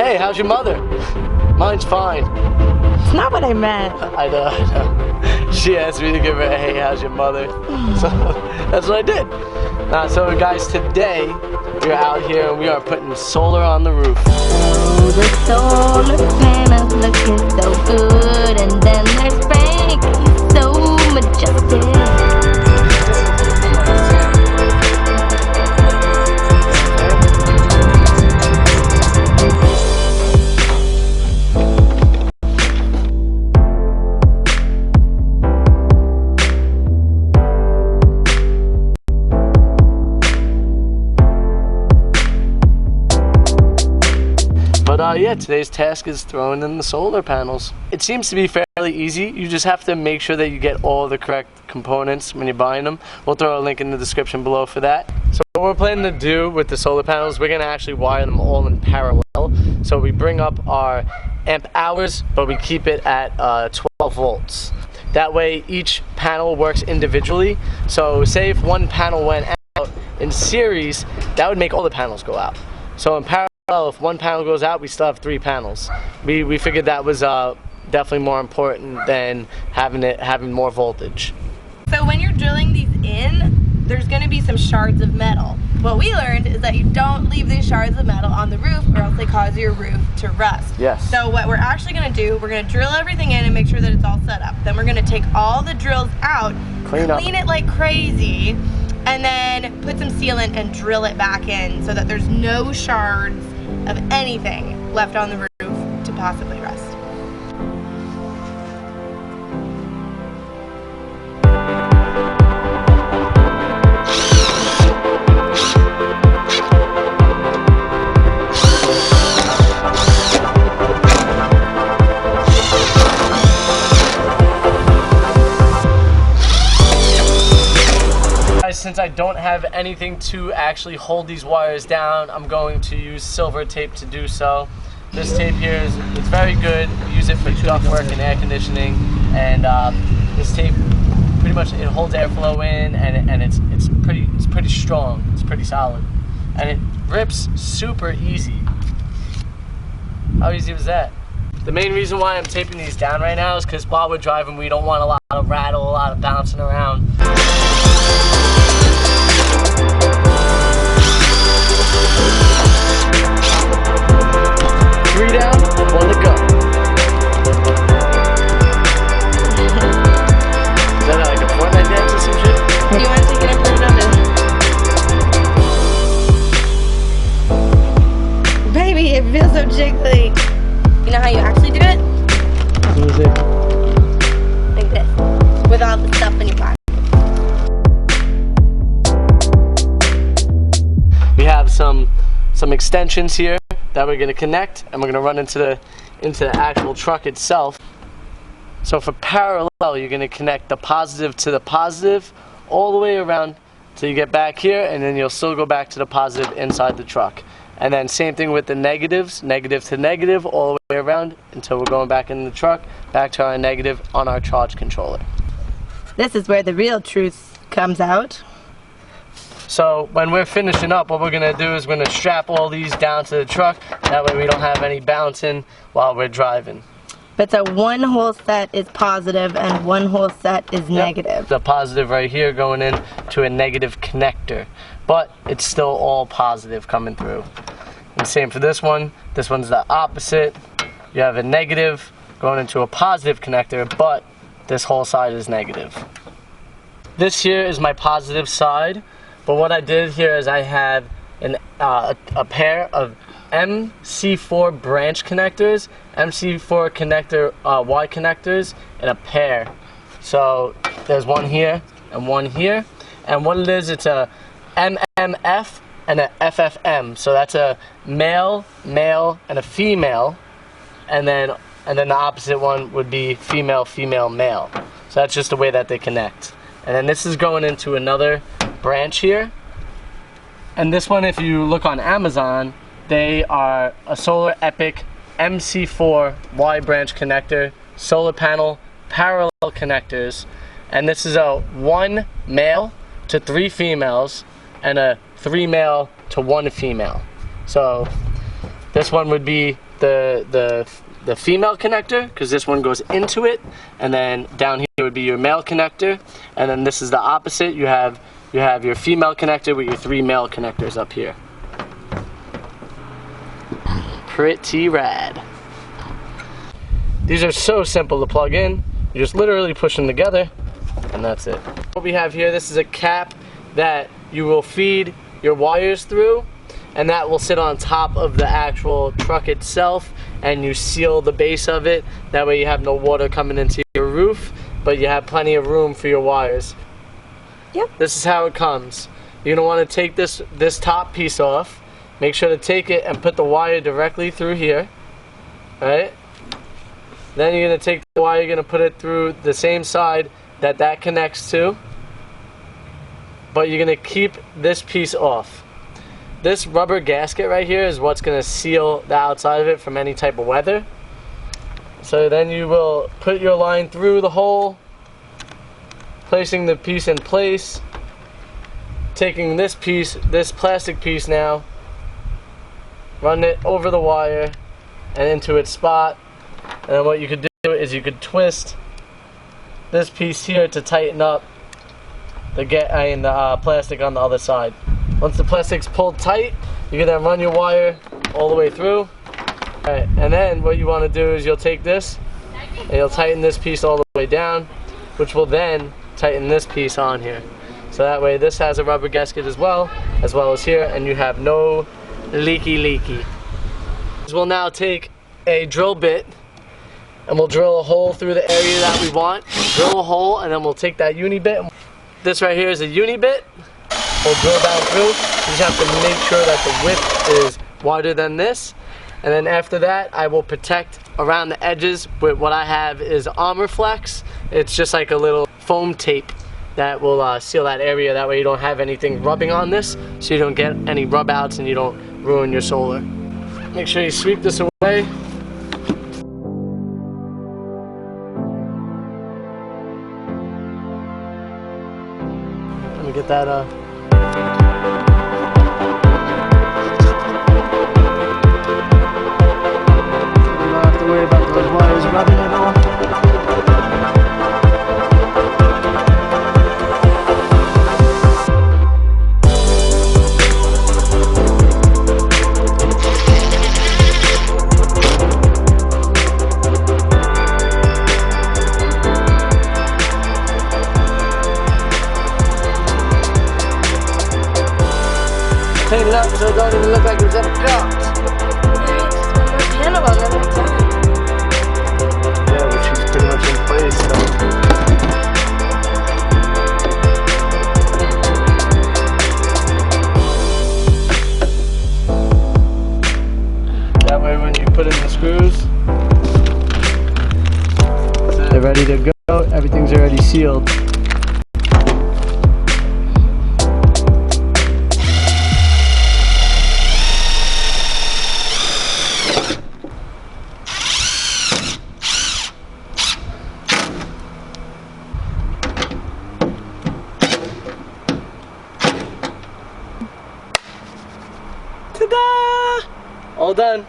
Hey, how's your mother? Mine's fine. It's not what I meant. I know. She asked me to give her a hey, how's your mother? So that's what I did. So guys, today we're out here and we are putting solar on the roof. Oh, the solar panels looking so good, and then there's Frank, he's so majestic. But yeah, today's task is throwing in the solar panels. It seems to be fairly easy. You just have to make sure that you get all the correct components when you're buying them. We'll throw a link in the description below for that. So what we're planning to do with the solar panels, we're gonna actually wire them all in parallel. So we bring up our amp hours, but we keep it at 12 volts. That way each panel works individually. So say if one panel went out in series, that would make all the panels go out. So in parallel, if one panel goes out, we still have 3 panels. We figured that was definitely more important than having more voltage. So when you're drilling these in, there's going to be some shards of metal. What we learned is that you don't leave these shards of metal on the roof, or else they cause your roof to rust. Yes. So what we're actually going to do, we're going to drill everything in and make sure that it's all set up. Then we're going to take all the drills out, clean it like crazy, and then put some sealant and drill it back in so that there's no shards of anything left on the roof to possibly rust. Since I don't have anything to actually hold these wires down, I'm going to use silver tape to do so. This tape here it's very good. We use it for ductwork and air conditioning, and this tape pretty much it holds airflow in, and it's pretty strong. It's pretty solid, and it rips super easy. How easy was that? The main reason why I'm taping these down right now is because while we're driving, we don't want a lot of rattle, a lot of bouncing around. 3 down, 1 to go. Is that like a Fortnite dance or some shit? Do you want to take it and put it on this? Baby, it feels so jiggly. You know how you actually do it? What is it? Like this, with all the stuff in your pocket. We have some extensions here that we're going to connect, and we're going to run into the actual truck itself. So for parallel, you're going to connect the positive to the positive all the way around till you get back here, and then you'll still go back to the positive inside the truck. And then same thing with the negatives, negative to negative all the way around until we're going back in the truck, back to our negative on our charge controller. This is where the real truth comes out. So when we're finishing up, what we're going to do is we're going to strap all these down to the truck. That way we don't have any bouncing while we're driving. But so one whole set is positive and one whole set is negative. The positive right here going in to a negative connector. But it's still all positive coming through. And same for this one. This one's the opposite. You have a negative going into a positive connector, but this whole side is negative. This here is my positive side. But what I did here is I have a pair of MC4 branch connectors, MC4 connector Y connectors, and a pair. So there's one here and one here. And what it is, it's a MMF and a FFM. So that's a male, male, and a female. And then the opposite one would be female, female, male. So that's just the way that they connect. And then this is going into another branch here, and this one, if you look on Amazon, they are a Solar Epic MC4 Y branch connector, solar panel, parallel connectors, and this is a 1 male to 3 females and a 3 male to 1 female. So this one would be the female connector, because this one goes into it, and then down here would be your male connector, and then this is the opposite. You have your female connector with your 3 male connectors up here. Pretty rad. These are so simple to plug in. You just literally push them together, and that's it. What we have here, this is a cap that you will feed your wires through, and that will sit on top of the actual truck itself, and you seal the base of it. That way you have no water coming into your roof, but you have plenty of room for your wires. Yep. This is how it comes. You're gonna want to take this top piece off. Make sure to take it and put the wire directly through here. Right? Then you're gonna take the wire, you're gonna put it through the same side that connects to, but you're gonna keep this piece off. This rubber gasket right here is what's gonna seal the outside of it from any type of weather. So then you will put your line through the hole, placing the piece in place, taking this piece, this plastic piece now, run it over the wire and into its spot. And then what you could do is you could twist this piece here to tighten up the plastic on the other side. Once the plastic's pulled tight, you can then run your wire all the way through. Alright, and then what you want to do is you'll take this and you'll tighten this piece all the way down, which will then tighten this piece on here. So that way this has a rubber gasket as well as here, and you have no leaky. We'll now take a drill bit and we'll drill a hole through the area that we want. Drill a hole, and then we'll take that uni bit. This right here is a uni bit. We'll drill down through. You just have to make sure that the width is wider than this. And then after that, I will protect around the edges with what I have is Armor Flex. It's just like a little foam tape that will seal that area. That way you don't have anything rubbing on this, so you don't get any rub outs and you don't ruin your solar. Make sure you sweep this away. Let me get that you don't have to worry about those wires rubbing at all. Clean it up so it don't even look like it was ever dropped. Yeah, but she's pretty much in place, so. That way when you put in the screws, they're ready to go. Everything's already sealed. Ta-da! All done.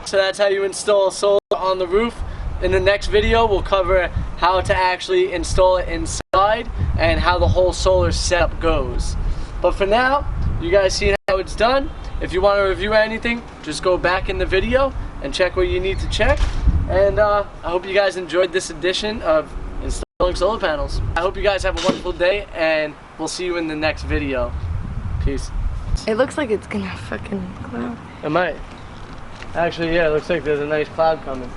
So that's how you install solar on the roof. In the next video, we'll cover how to actually install it inside and how the whole solar setup goes. But for now, you guys see how it's done. If you want to review anything, just go back in the video and check what you need to check. And I hope you guys enjoyed this edition of installing solar panels. I hope you guys have a wonderful day, and we'll see you in the next video. Peace. It looks like it's gonna fucking cloud. It might. Actually, yeah, it looks like there's a nice cloud coming.